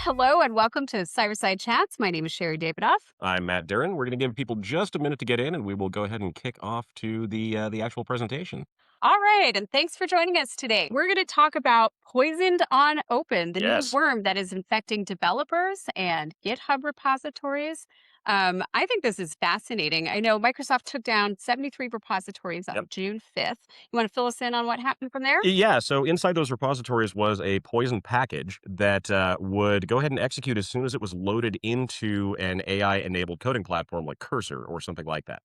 Hello and welcome to Cyberside Chats. My name is Sherri Davidoff. I'm Matt Durrin. We're going to give people just a minute to get in, and we will go ahead and kick off to the actual presentation. All right, and thanks for joining us today. We're going to talk about poisoned on open, the new Yes. worm that is infecting developers and GitHub repositories. I think this is fascinating. I know Microsoft took down 73 repositories Yep. on June 5th. You want to fill us in on what happened from there? Yeah. So inside those repositories was a poison package that would go ahead and execute as soon as it was loaded into an AI-enabled coding platform like Cursor or something like that.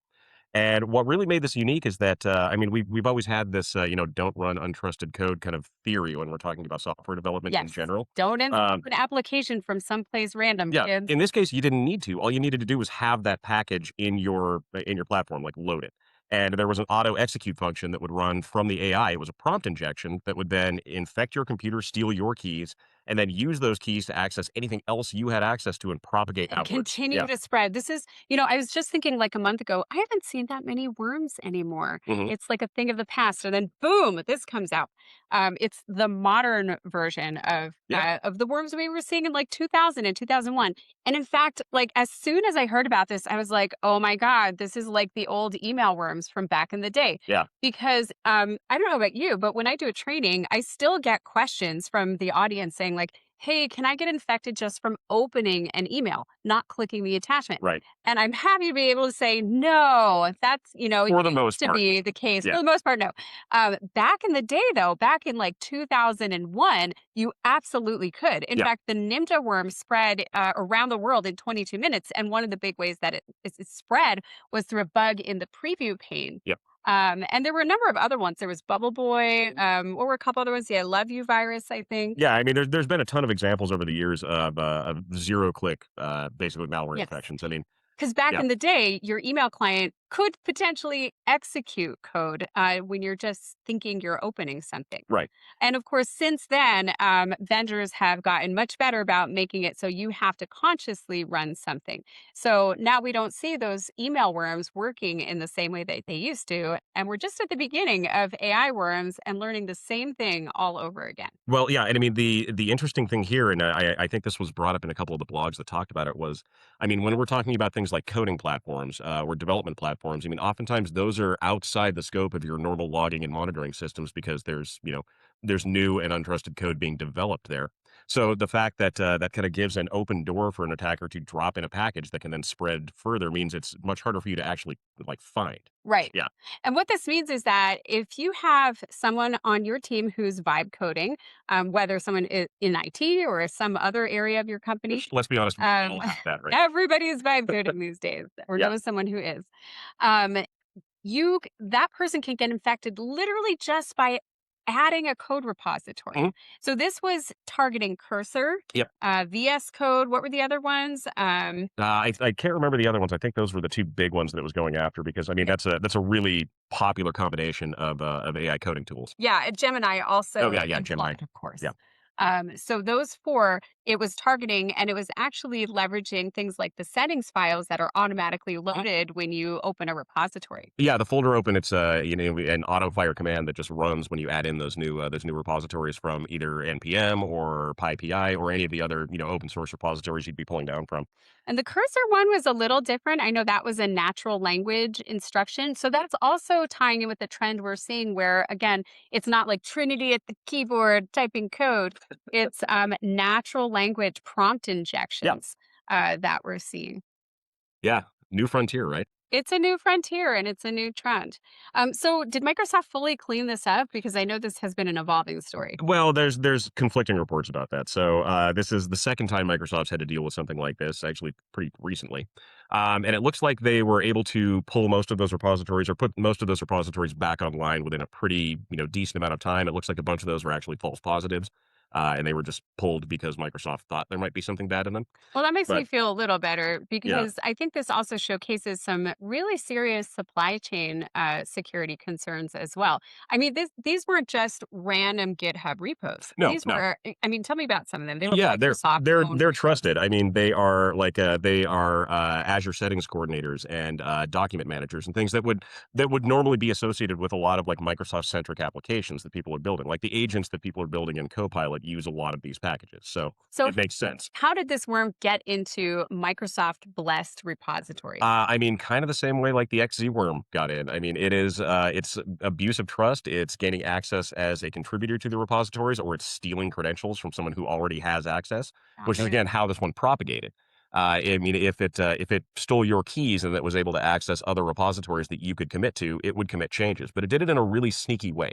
And what really made this unique is that, I mean, we've always had this, don't run untrusted code kind of theory when we're talking about software development in Yes. general. Don't install Um, an application from someplace random, yeah, kids. in this case, you didn't need to. All you needed to do was have that package in your platform, like load it. And there was an auto execute function that would run from the AI. It was a prompt injection that would then infect your computer, steal your keys, and then use those keys to access anything else you had access to and propagate And outwards. continue Yeah. to spread. This is, I was just thinking like a month ago, I haven't seen that many worms anymore. Hmm. It's like a thing of the past. And then boom, this comes out. It's the modern version Yeah. of the worms we were seeing in like 2000 and 2001. And in fact, like as soon as I heard about this, I was like, oh my God, this is like the old email worms from back in the day. Yeah. Because I don't know about you, but when I do a training, I still get questions from the audience saying, like, hey, can I get infected just from opening an email, not clicking the attachment? Right. And I'm happy to be able to say, no, that's, For the used most to part. be the case. For Yeah. the most part, no. Back in the day, though, back in like 2001, you absolutely could. In Yeah. fact, the Nimda worm spread around the world in 22 minutes. And one of the big ways that it spread was through a bug in the preview pane. Yeah. And there were a number of other ones. There was Bubble Boy. What were a couple other ones? Yeah, Love You virus, I think. Yeah, I mean, there's been a ton of examples over the years of zero-click, basically malware Yes. infections. I mean, Because back yeah, in the day, your email client could potentially execute code when you're just thinking you're opening something. right. And of course, since then, vendors have gotten much better about making it so you have to consciously run something. So now we don't see those email worms working in the same way that they used to. And we're just at the beginning of AI worms and learning the same thing all over again. Well, yeah, and I mean, the interesting thing here, and I think this was brought up in a couple of the blogs that talked about it was, I mean, when we're talking about things like coding platforms, or development platforms, I mean, oftentimes those are outside the scope of your normal logging and monitoring systems because there's new and untrusted code being developed there. So the fact that that kind of gives an open door for an attacker to drop in a package that can then spread further means it's much harder for you to actually like find. Right. Yeah. And what this means is that if you have someone on your team who's vibe coding, whether someone is in IT or some other area of your company, Which, let's be honest, we um, all have that, right? everybody is vibe coding these days, or Yeah. knows someone who is. Um, that person can get infected literally just by adding a code repository. Mhm. So this was targeting Cursor, Yep. VS Code. What were the other ones? I can't remember the other ones. I think those were the 2 big ones that it was going after because, I mean, that's a really popular combination of AI coding tools. Yeah, and Gemini Oh, also yeah, yeah, and Gemini. Claude, of course. Yeah. So those four, it was targeting, and it was actually leveraging things like the settings files that are automatically loaded when you open a repository. Yeah, the folder open, it's, an auto fire command that just runs when you add in those new repositories from either NPM or PyPI or any of the other, open source repositories you'd be pulling down from. And the cursor one was a little different. I know that was a natural language instruction. So that's also tying in with the trend we're seeing where, again, it's not like Trinity at the keyboard typing code. It's natural language prompt Yeah. injections that we're seeing. Yeah. New frontier, right? It's a new frontier and it's a new trend. So did Microsoft fully clean this up? Because I know this has been an evolving story. Well, there's conflicting reports about that. So this is the second time Microsoft's had to deal with something like this, actually pretty recently, and it looks like they were able to pull most of those repositories or put most of those repositories back online within a pretty decent amount of time. It looks like a bunch of those were actually false positives, and they were just pulled because Microsoft thought there might be something bad in them. Well, that makes me But feel a little better yeah, because I think this also showcases some really serious supply chain security concerns as well. I mean, these weren't just random GitHub repos. no, These no. were, I mean, tell me about some of them. They were Yeah, they're Microsoft they're owned they're repos. trusted. I mean, they are Azure settings coordinators and document managers and things that would normally be associated with a lot of like Microsoft centric applications that people are building, like the agents that people are building in Copilot. like use a lot of these packages. So So, it makes sense. how did this worm get into Microsoft blessed repositories? I mean, kind of the same way like the XZ worm got in. I mean, it's abuse of trust. It's gaining access as a contributor to the repositories, or it's stealing credentials from someone who already has access, which Got is it. again how this one propagated. I mean, if it stole your keys and it was able to access other repositories that you could commit to, it would commit changes. But it did it in a really sneaky way.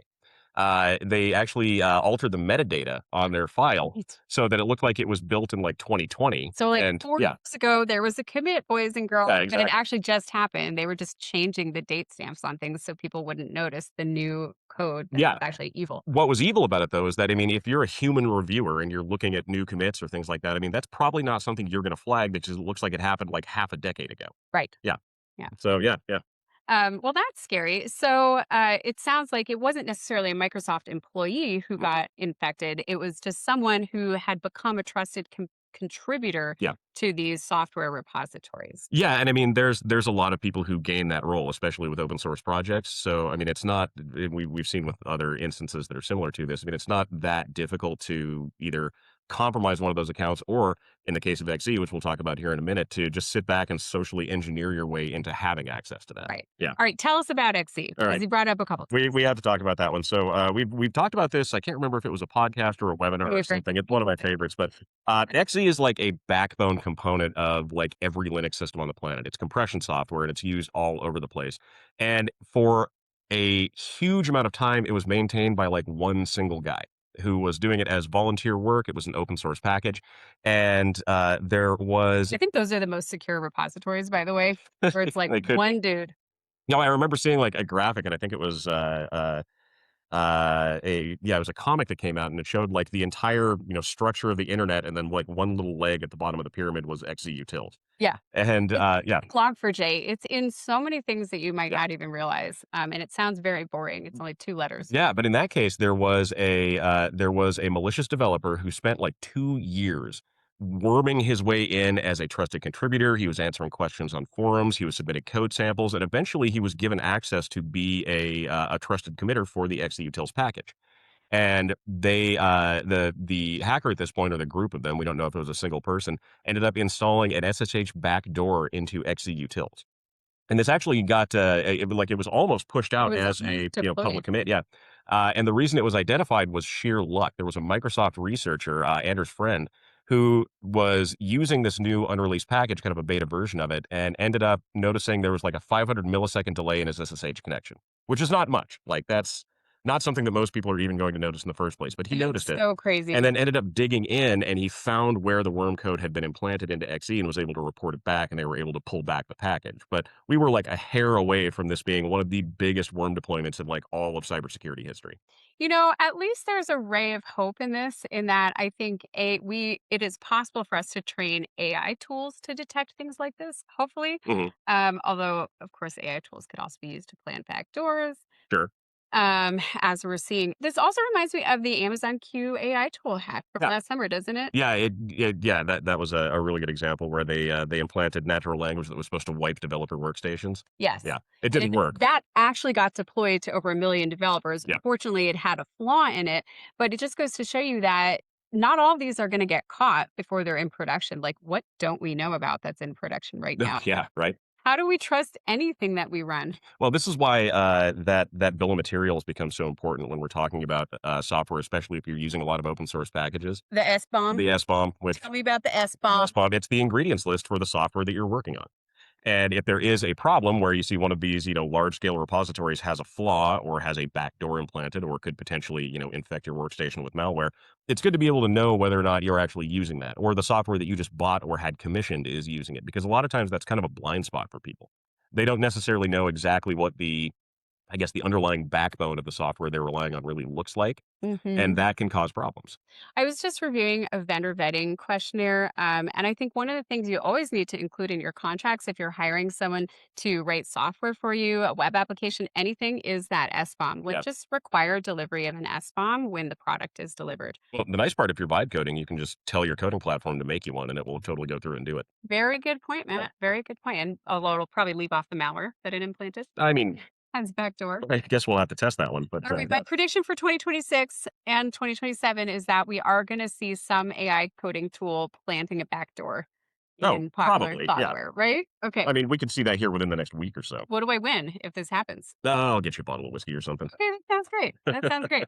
They actually altered the metadata on their file Right. so that it looked like it was built in like 2020. So, like And 4 yeah, years ago, there was a commit, boys and girls, yeah, but it exactly. actually just happened. They were just changing the date stamps on things so people wouldn't notice the new code that Yeah. was actually evil. What was evil about it, though, is that, I mean, if you're a human reviewer and you're looking at new commits or things like that, I mean, that's probably not something you're gonna flag because it looks like it happened, like, half a decade ago. Right. Yeah. Yeah. So, yeah, yeah. Well, that's scary. So it sounds like it wasn't necessarily a Microsoft employee who Mhm. got infected. It was just someone who had become a trusted contributor Yeah. to these software repositories. Yeah, and I mean, there's a lot of people who gain that role, especially with open source projects. So, I mean, it's not we've seen with other instances that are similar to this. I mean, it's not that difficult to either compromise one of those accounts or, in the case of XE, which we'll talk about here in a minute, to just sit back and socially engineer your way into having access to that. Right. Yeah. All right. Tell us about XE All because right. you brought it up a couple We have to talk about that one. So we've talked about this. I can't remember if it was a podcast or a webinar or times. something. It's one of my favorites. But XE is like a backbone component of like every Linux system on the planet. It's compression software and it's used all over the place. And for a huge amount of time, it was maintained by like one single guy who was doing it as volunteer work. It was an open source package, and there was I think those are the most secure repositories, by the way, where it's like they could. one dude. No, I remember seeing like a graphic, and I think it was it was a comic that came out and it showed like the entire structure of the internet, and then like one little leg at the bottom of the pyramid was XEUtils. Yeah. And It's yeah, Log4j. It's in so many things that you might yeah, not even realize. And it sounds very boring. It's only two letters. yeah, but in that case there was a malicious developer who spent like 2 years worming his way in as a trusted contributor. He was answering questions on forums, he was submitting code samples, and eventually he was given access to be a trusted committer for the XEUtils package. And they, the hacker at this point, or the group of them, we don't know if it was a single person, ended up installing an SSH backdoor into XEUtils. And this actually got, it was almost pushed It out was as a, public deployed. commit, yeah. And the reason it was identified was sheer luck. There was a Microsoft researcher, Anders Friend, who was using this new unreleased package, kind of a beta version of it, and ended up noticing there was like a 500 millisecond delay in his SSH connection, which is not much. Like that's not something that most people are even going to notice in the first place, but he noticed it So and crazy. then ended up digging in, and he found where the worm code had been implanted into XE and was able to report it back, and they were able to pull back the package. But we were like a hair away from this being one of the biggest worm deployments in like all of cybersecurity history. At least there's a ray of hope in this, in that I think it is possible for us to train AI tools to detect things like this, hopefully. Hmm. Although, of course, AI tools could also be used to plant backdoors. Sure. As we're seeing. This also reminds me of the Amazon Q AI tool hack from Yeah. last summer, doesn't it? Yeah, yeah, that was a really good example where they implanted natural language that was supposed to wipe developer workstations. Yes. Yeah, it And didn't work. that actually got deployed to over 1 million developers. Yeah. Fortunately, it had a flaw in it, but it just goes to show you that not all of these are going to get caught before they're in production. Like, what don't we know about that's in production right No, now? yeah, right. How do we trust anything that we run? Well, this is why that bill of materials becomes so important when we're talking about software, especially if you're using a lot of open source packages. The S bomb. The SBOM, which Tell me about the S the bomb. SBOM, it's the ingredients list for the software that you're working on. And if there is a problem where you see one of these, large scale repositories has a flaw or has a backdoor implanted or could potentially, infect your workstation with malware, it's good to be able to know whether or not you're actually using that or the software that you just bought or had commissioned is using it. Because a lot of times that's kind of a blind spot for people. They don't necessarily know exactly what I guess, the underlying backbone of the software they're relying on really looks like. And Hmm. that can cause problems. I was just reviewing a vendor vetting questionnaire. And I think one of the things you always need to include in your contracts if you're hiring someone to write software for you, a web application, anything, is that SBOM, which Yeah. just require delivery of an SBOM when the product is delivered. Well, the nice part, if you're vibe coding, you can just tell your coding platform to make you one and it will totally go through and do it. Very good point, Yeah. Matt. Very good point. And although it'll probably leave off the malware that it implanted. I mean, Has backdoor. I guess we'll have to test that one, but, All right, yeah. my prediction for 2026 and 2027 is that we are going to see some AI coding tool planting a backdoor Oh, in popular probably, yeah. software, right? Okay. I mean, we could see that here within the next week or so. What do I win if this happens? I'll get you a bottle of whiskey or something. Okay, that sounds great. That sounds great.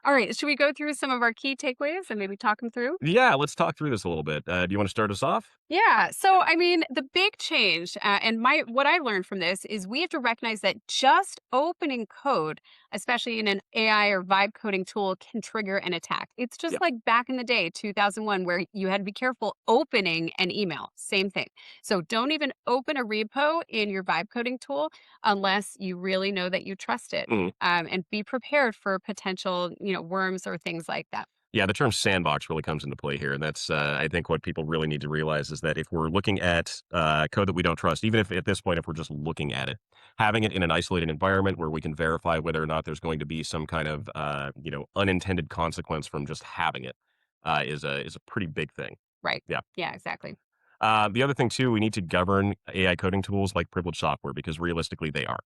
All right, should we go through some of our key takeaways and maybe talk them through? Yeah, let's talk through this a little bit. Do you wanna start us off? Yeah. So, I mean, the big change, and my what I learned from this is we have to recognize that just opening code, especially in an AI or vibe coding tool, can trigger an attack. It's Yeah. just like back in the day, 2001, where you had to be careful opening an email. Same thing. So, don't even open a repo in your vibe coding tool unless you really know that you trust it, Mhm. and be prepared for potential, worms or things like that. Yeah, the term sandbox really comes into play here, and that's, I think what people really need to realize is that if we're looking at, code that we don't trust, even if at this point, if we're just looking at it, having it in an isolated environment where we can verify whether or not there's going to be some kind of, unintended consequence from just having it, is a pretty big thing. Right. Yeah. Yeah. Exactly. The other thing too, we need to govern AI coding tools like privileged software because realistically they are.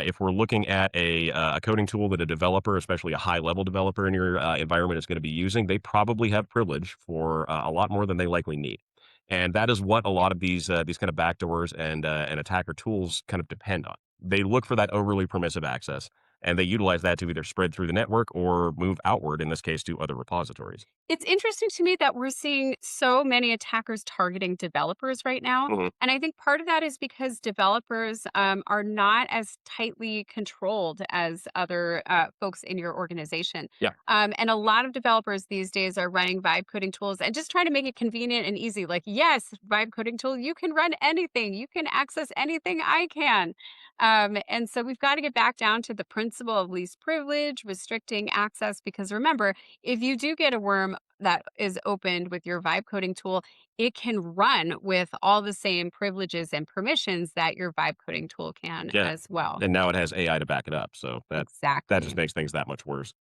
If we're looking at a coding tool that a developer, especially a high level developer in your environment, is going to be using, they probably have privilege for a lot more than they likely need, and that is what a lot of these kind of backdoors and attacker tools kind of depend on. They look for that overly permissive access, and they utilize that to either spread through the network or move outward. In this case, to other repositories. It's interesting to me that we're seeing so many attackers targeting developers right now. Hmm. And I think part of that is because developers are not as tightly controlled as other folks in your organization. Yeah. And a lot of developers these days are running vibe coding tools and just trying to make it convenient and easy. Like, yes, vibe coding tool, you can run anything, you can access anything I can. And so we've got to get back down to the principle of least privilege, restricting access, because remember, if you do get a worm that is opened with your vibe coding tool, it can run with all the same privileges and permissions that your vibe coding tool can Yeah. as well. And now it has AI to back it up, so that just Exactly. makes things that much worse.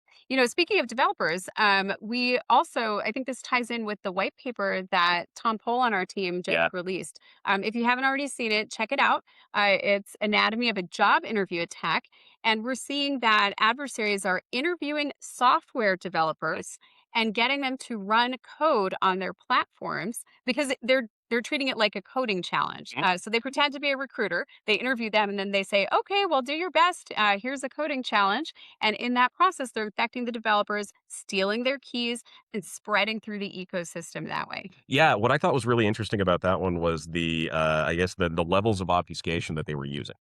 Speaking of developers, we also, I think this ties in with the white paper that Tom Pohl on our team just Yeah. released. If you haven't already seen it, check it out. It's Anatomy of a Job Interview Attack. And we're seeing that adversaries are interviewing software developers and getting them to run code on their platforms because they're treating it like a coding challenge. Mhm. So they pretend to be a recruiter. They interview them and then they say, "Okay, well, do your best. Here's a coding challenge." And in that process, they're infecting the developers, stealing their keys, and spreading through the ecosystem that way. Yeah, what I thought was really interesting about that one was I guess the levels of obfuscation that they were using.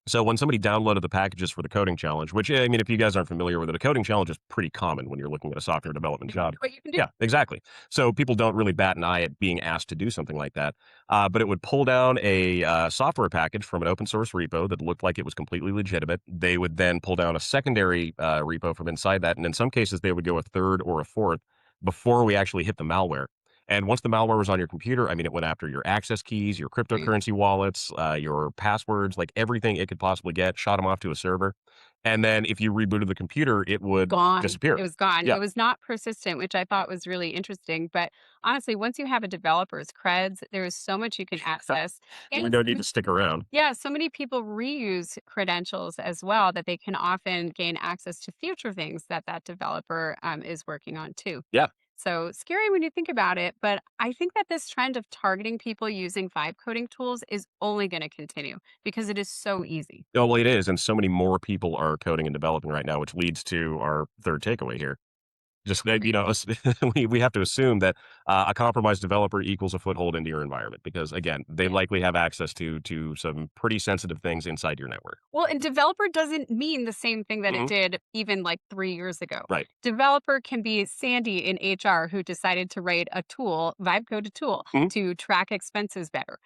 So when somebody downloaded the packages for the coding challenge, which, I mean, if you guys aren't familiar with it, a coding challenge is pretty common when you're looking at a software development You job. what you can do. Yeah, exactly. So people don't really bat an eye at being asked to do something like that. But it would pull down a software package from an open source repo that looked like it was completely legitimate. They would then pull down a secondary repo from inside that. And in some cases, they would go a third or a fourth before we actually hit the malware. And once the malware was on your computer, I mean, it went after your access keys, your Right. cryptocurrency wallets, your passwords, like everything it could possibly get, shot them off to a server. And then if you rebooted the computer, it would Gone. disappear. It was gone. Yeah. It was not persistent, which I thought was really interesting. But honestly, once you have a developer's creds, there is so much you can access. We And don't need to stick around. yeah, so many people reuse credentials as well that they can often gain access to future things that that developer is working on too. Yeah. So scary when you think about it, but I think that this trend of targeting people using vibe coding tools is only going to continue because it is so easy. Oh, well, it is. And so many more people are coding and developing right now, which leads to our third takeaway here. Just that, we have to assume that a compromised developer equals a foothold into your environment because, again, they likely have access to some pretty sensitive things inside your network. Well, and developer doesn't mean the same thing that it Hmm. did even like 3 years ago. Right. Developer can be Sandy in HR who decided to write a tool, vibe code a tool Hmm. to track expenses better.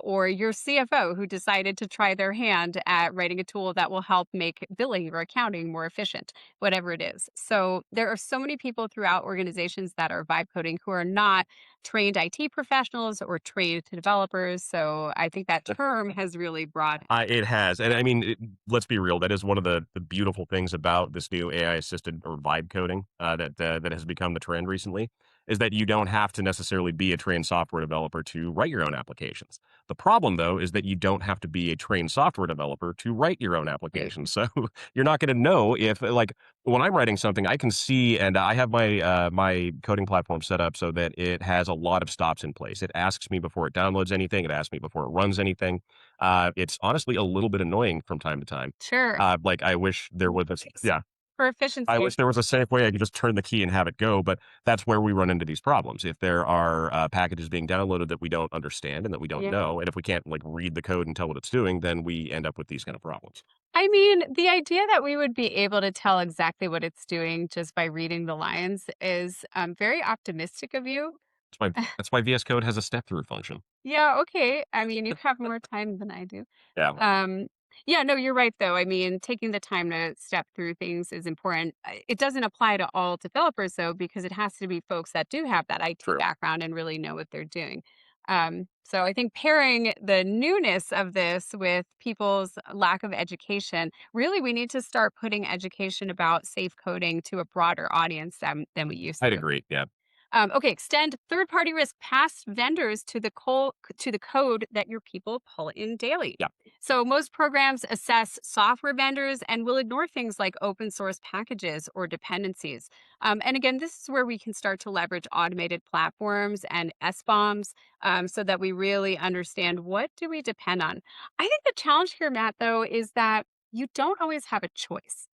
Or your CFO who decided to try their hand at writing a tool that will help make billing or accounting more efficient, whatever it is. So there are so many people throughout organizations that are vibe coding who are not trained IT professionals or trained developers. So I think that term has really broadened. It has, and I mean, let's be real. That is one of the beautiful things about this new AI assisted or vibe coding that has become the trend recently is that you don't have to necessarily be a trained software developer to write your own applications. The problem, though, is that you don't have to be a trained software developer to write your own Right. application. So you're not going to know if, like, when I'm writing something, I can see, and I have my coding platform set up so that it has a lot of stops in place. It asks me before it downloads anything. It asks me before it runs anything. It's honestly a little bit annoying from time to time. Sure. Like, I wish there was this, Thanks. yeah. For I efficiency. wish there was a safe way I could just turn the key and have it go, but that's where we run into these problems. If there are packages being downloaded that we don't understand and that we don't Yeah. know, and if we can't like read the code and tell what it's doing, then we end up with these kind of problems. I mean, the idea that we would be able to tell exactly what it's doing just by reading the lines is very optimistic of you. That's why VS Code has a step through function. Yeah, okay. I mean, you have more time than I do. Yeah, well, Um, yeah, no, you're right, though. I mean, taking the time to step through things is important. It doesn't apply to all developers, though, because it has to be folks that do have that IT true. background and really know what they're doing. So I think pairing the newness of this with people's lack of education, really, we need to start putting education about safe coding to a broader audience than we used I'd to. agree. Yeah, Okay, extend third-party risk past vendors to the code that your people pull in daily. yeah. So most programs assess software vendors and will ignore things like open source packages or dependencies. And again, this is where we can start to leverage automated platforms and SBOMs so that we really understand what do we depend on. I think the challenge here, Matt, though, is that you don't always have a choice.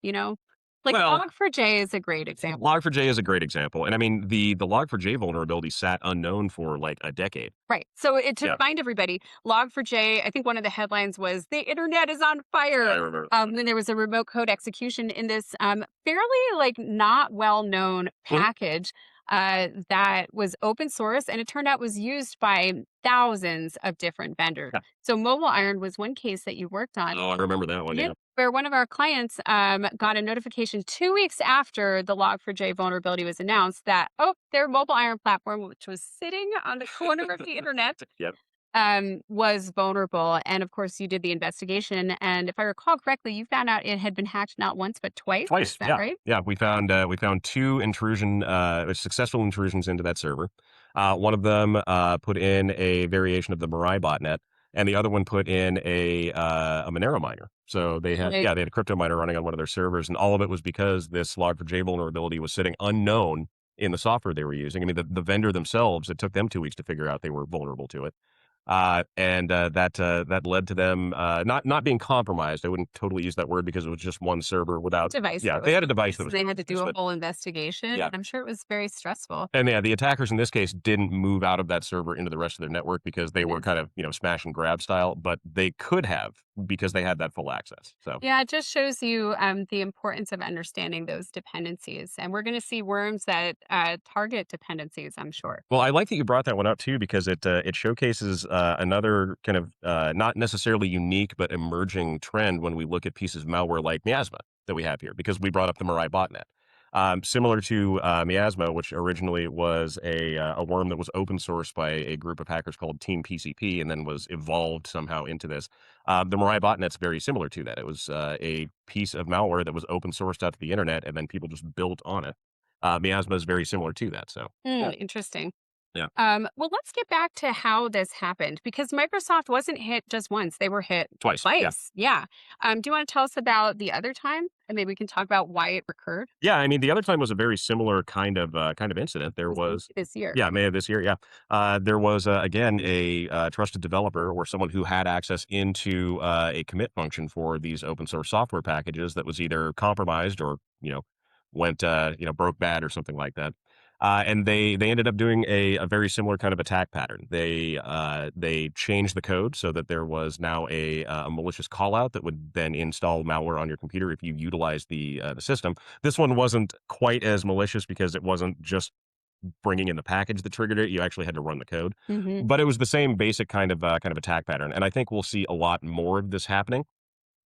Like Well, Log4j is a great example. Log4j is a great example, and I mean the Log4j vulnerability sat unknown for like a decade. Right. So to Yeah, remind everybody, Log4j, I think one of the headlines was the internet is on I fire. remember. Then there was a remote code execution in this fairly like not well known Mhm. package that was open source, and it turned out was used by thousands of different vendors. Yeah. So Mobile Iron was one case that you worked on. Oh, I remember that one. Yep. Yeah. Where one of our clients got a notification 2 weeks after the Log4j vulnerability was announced that, oh, their mobile iron platform, which was sitting on the corner of the internet, Yep. was vulnerable. And of course, you did the investigation. And if I recall correctly, you found out it had been hacked not once, but twice. Is Twice, that yeah. right? Yeah, we found 2 successful intrusions into that server. One of them, put in a variation of the Mirai botnet, and the other one put in a Monero miner. So Right. they had a crypto miner running on one of their servers, and all of it was because this Log4j vulnerability was sitting unknown in the software they were using. I mean, the vendor themselves, it took them 2 weeks to figure out they were vulnerable to it. That led to them, not being compromised. I wouldn't totally use that word because it was just one server without, Device yeah, that they was had a device that compromised. was They had to do compromised, a but whole investigation. yeah. And I'm sure it was very stressful. And yeah, the attackers in this case didn't move out of that server into the rest of their network because they were Goodness. kind of, smash and grab style, but they could have because they had that full access. So, Yeah, it just shows you the importance of understanding those dependencies. And we're going to see worms that target dependencies, I'm sure. well, I like that you brought that one up too because it showcases another kind of not necessarily unique but emerging trend when we look at pieces of malware like Miasma that we have here because we brought up the Mirai botnet. Similar to Miasma, which originally was a worm that was open sourced by a group of hackers called Team PCP, and then was evolved somehow into this. The Mirai botnet's very similar to that. It was a piece of malware that was open sourced out to the internet, and then people just built on it. Miasma is very similar to that. So, yeah, Interesting. yeah, Well, let's get back to how this happened because Microsoft wasn't hit just once, they were hit twice. Yeah. twice. Yeah. Do you want to tell us about the other time? And maybe we can talk about why it recurred Yeah, I mean, the other time was a very similar kind of incident. There this, was, this year. yeah, May of this year, yeah. There was, again, a trusted developer or someone who had access into, a commit function for these open source software packages that was either compromised or, broke bad or something like that. And they ended up doing a very similar kind of attack pattern. They changed the code so that there was now a malicious callout that would then install malware on your computer if you utilize the system. This one wasn't quite as malicious because it wasn't just bringing in the package that triggered it. You actually had to run the code, Hmm. but it was the same basic kind of attack pattern. And I think we'll see a lot more of this happening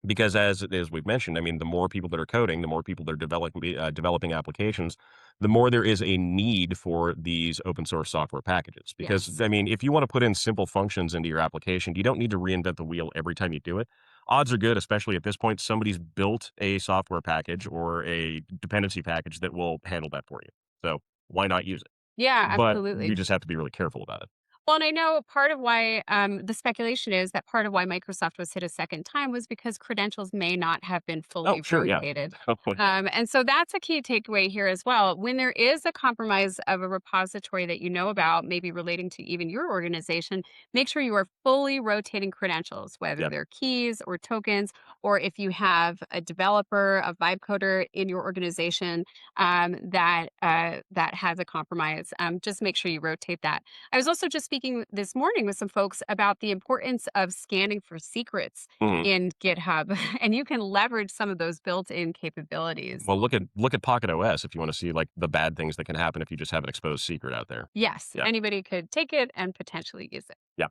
because as we've mentioned, I mean, the more people that are coding, the more people that are developing applications, the more there is a need for these open source software packages. Because Yes. I mean, if you want to put in simple functions into your application, you don't need to reinvent the wheel every time you do it. Odds are good, especially at this point, somebody's built a software package or a dependency package that will handle that for you. So why not use it? Yeah, But you absolutely. just have to be really careful about it. Well, and I know part of why the speculation is that part of why Microsoft was hit a second time was because credentials may not have been Oh, fully sure, yeah. rotated. Hopefully. And so that's a key takeaway here as well. When there is a compromise of a repository that you know about, maybe relating to even your organization, make sure you are fully rotating credentials, whether Yeah. they're keys or tokens, or if you have a developer, a vibe coder in your organization that has a compromise, just make sure you rotate that. I was also just speaking this morning with some folks about the importance of scanning for secrets Mhm. in GitHub, and you can leverage some of those built-in capabilities. Well, look at Pocket OS if you wanna see, like, the bad things that can happen if you just have an exposed secret out there. Yes, Yeah. anybody could take it and potentially use it. Yeah.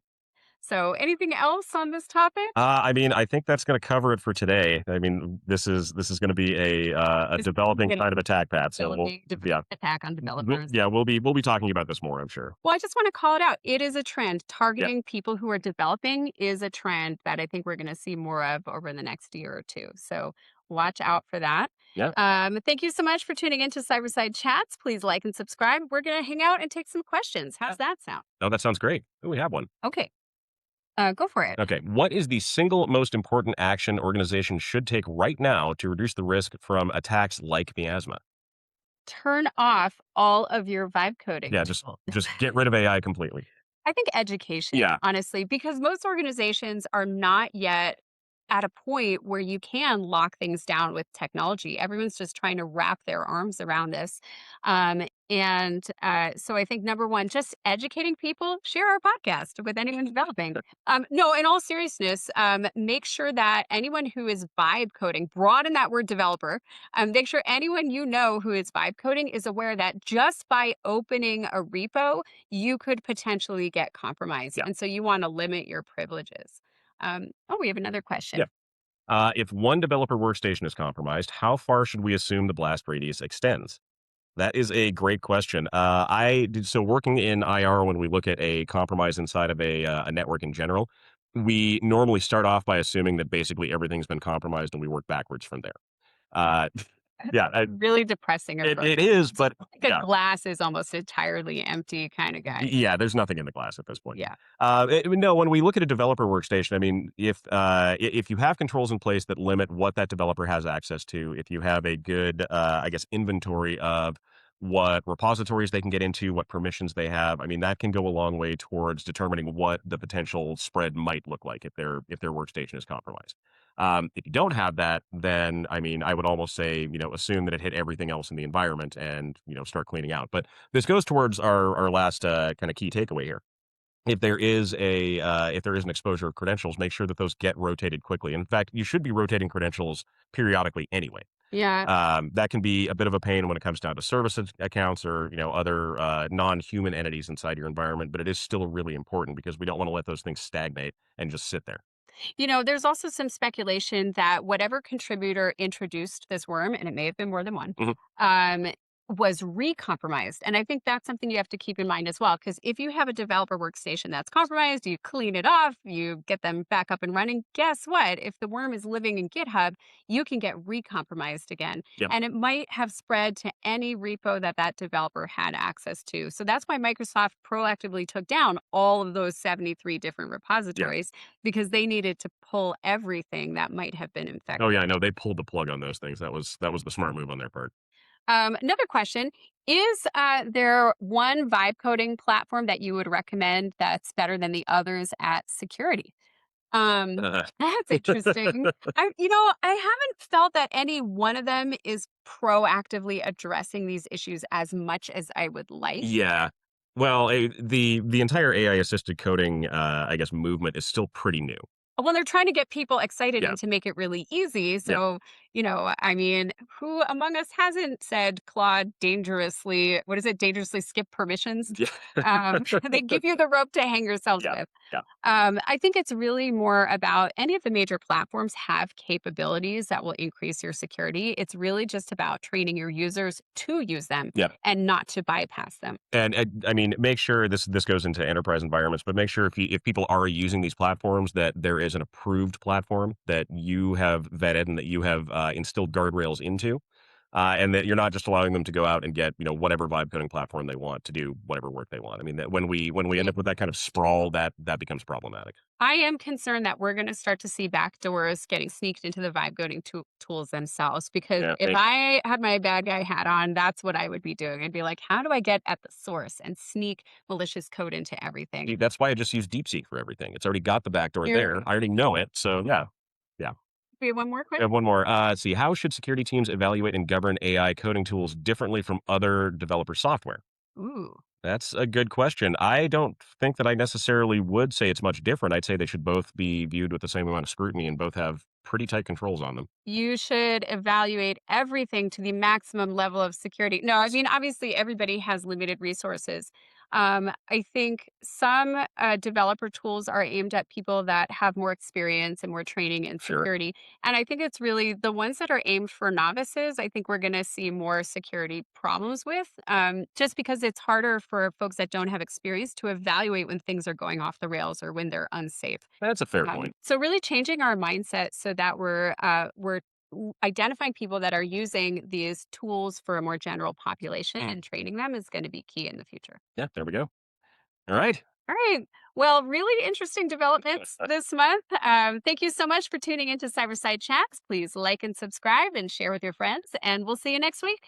So, anything else on this topic? I mean, I think that's gonna cover it for today. I mean, this is gonna be a This is developing going to kind of attack path, so we'll developing yeah. attack on We'll developers. yeah, we'll be talking about this more, I'm sure. Well, I just want to call it out. It is a trend. Yeah. Targeting people who are developing is a trend that I think we're going to see more of over the next year or two. So watch out for that. Yeah. Thank you so much for tuning into Cyberside Chats. Please like and subscribe. We're going to hang out and take some questions. Yeah. How's that sound? Oh, that sounds great. Ooh, we have one. Okay, go for it. Okay. What is the single most important action organizations should take right now to reduce the risk from attacks like miasma? Turn off all of your vibe coding Yeah, tools. just get rid of AI completely. I think education, Yeah. honestly, because most organizations are not yet at a point where you can lock things down with technology. Everyone's just trying to wrap their arms around this. So I think number one, just educating people, share our podcast with anyone developing. No, in all seriousness, make sure that anyone who is vibe coding, broaden that word developer, make sure anyone you know who is vibe coding is aware that just by opening a repo, you could potentially get compromised. Yeah. And so you want to limit your privileges. We have another Yeah. question. If one developer workstation is compromised, how far should we assume the blast radius extends? That is a great question. I did so working in IR when we look at a compromise inside of a network in general. We normally start off by assuming that basically everything's been compromised, and we work backwards from there. Uh, That's yeah, really depressing approach. it is, So but like a yeah, glass is almost entirely empty kind of guy. yeah. There's nothing in the glass at this point. Yeah. No, when we look at a developer workstation, I mean, if you have controls in place that limit what that developer has access to, if you have a good, I guess, inventory of what repositories they can get into, what permissions they have, I mean, that can go a long way towards determining what the potential spread might look like if their workstation is compromised. If you don't have that, then I mean, I would almost say, assume that it hit everything else in the environment and start cleaning out. But this goes towards our last kind of key takeaway here. If there is an exposure of credentials, make sure that those get rotated quickly. In fact, you should be rotating credentials periodically anyway. Yeah. That can be a bit of a pain when it comes down to accounts or other non-human entities inside your environment, but it is still really important because we don't want to let those things stagnate and just sit there. There's also some speculation that whatever contributor introduced this worm, and it may have been more than one, Mhm. um, was recompromised. And I think that's something you have to keep in mind as well. Because if you have a developer workstation that's compromised, you clean it off, you get them back up and running. Guess what? If the worm is living in GitHub, you can get recompromised again. Yep. And it might have spread to any repo that that developer had access to. So that's why Microsoft proactively took down all of those 73 different Yeah. repositories because they needed to pull everything that might have been Oh yeah, infected. I know they pulled the plug on those things. That was the smart move on their part. Another question is there one vibe coding platform that you would recommend that's better than the others at security? That's interesting. I haven't felt that any one of them is proactively addressing these issues as much as I would like. Yeah. Well, the entire AI assisted coding, I guess, movement is still pretty new. Well, they're trying to get people excited Yeah. and to make it really easy. Yeah. So, I mean, who among us hasn't said Claude dangerously, what is it, dangerously skip permissions? Yeah. They give you the rope to hang yourselves Yeah. with. Yeah. I think it's really more about any of the major platforms have capabilities that will increase your security. It's really just about training your users to use them Yeah. and not to bypass them. And I mean, make sure this goes into enterprise environments, but make sure if people are using these platforms that there is an approved platform that you have vetted and that you have instilled guardrails into. and that you're not just allowing them to go out and get, whatever vibe coding platform they want to do whatever work they want. I mean, that when we end Yeah. up with that kind of sprawl, that becomes problematic. I am concerned that we're gonna start to see backdoors getting sneaked into the vibe coding tools themselves, because Yeah, if I had my bad guy hat on, that's what I would be doing. I'd be like, "How do I get at the source and sneak malicious code into everything?" see, that's why I just use DeepSeek for everything. It's already got the backdoor there. You're I already know it. So yeah, yeah. we have one more I question? have one more. Let's see. How should security teams evaluate and govern AI coding tools differently from other developer software? Ooh. That's a good question. I don't think that I necessarily would say it's much different. I'd say they should both be viewed with the same amount of scrutiny and both have pretty tight controls on them. You should evaluate everything to the maximum level of security. No, I mean, obviously, everybody has limited resources. I think some developer tools are aimed at people that have more experience and more training in Sure. security. And I think it's really the ones that are aimed for novices, I think we're going to see more security problems with, just because it's harder for folks that don't have experience to evaluate when things are going off the rails or when they're unsafe. That's a fair point. So really changing our mindset so that we're identifying people that are using these tools for a more general population and training them is going to be key in the future. Yeah, there we go. All right. All right. Well, really interesting developments this month. Thank you so much for tuning into Cyberside Chats. Please like and subscribe and share with your friends, and we'll see you next week.